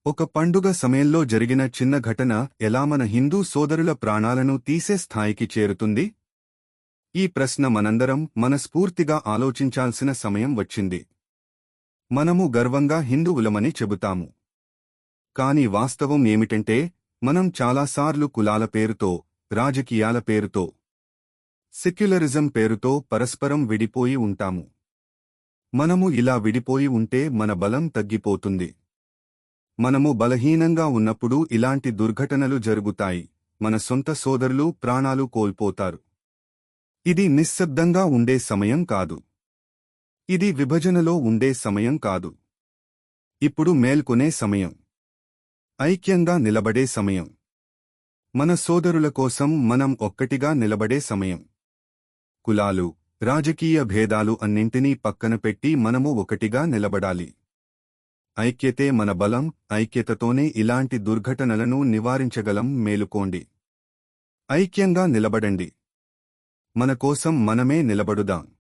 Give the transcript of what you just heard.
ఒక పండుగ సమయంలో జరిగిన చిన్న ఘటన ఎలా మన హిందూ సోదరుల ప్రాణాలను తీసే స్థాయికి చేరుతుంది? ఈ ప్రశ్న మనందరం మనస్ఫూర్తిగా ఆలోచించాల్సిన సమయం వచ్చింది. మనము గర్వంగా హిందువులమని చెబుతాము. కాని వాస్తవం ఏమిటంటే, మనం చాలాసార్లు కులాల పేరుతో, రాజకీయాల పేరుతో, సెక్యులరిజం పేరుతో పరస్పరం విడిపోయి ఉంటాము. మనము ఇలా విడిపోయి ఉంటే మన బలం తగ్గిపోతుంది. మనము బలహీనంగా ఉన్నప్పుడు ఇలాంటి దుర్ఘటనలు జరుగుతాయి. మన సొంత సోదరులు ప్రాణాలు కోల్పోతారు. ఇది నిశ్శబ్దంగా ఉండే సమయం కాదు. ఇది విభజనలో ఉండే సమయం కాదు. ఇప్పుడు మేల్కొనే సమయం. ఐక్యంగా నిలబడే సమయం. మన సోదరుల కోసం మనం ఒక్కటిగా నిలబడే సమయం. కులాలు, రాజకీయ భేదాలు అన్నింటినీ పక్కన పెట్టి మనము ఒకటిగా నిలబడాలి. ఐక్యతే మన బలం. ఐక్యతతోనే ఇలాంటి దుర్ఘటనలను నివారించగలం. మేలుకోండి. ఐక్యంగా నిలబడండి. మన కోసం మనమే నిలబడుదాం.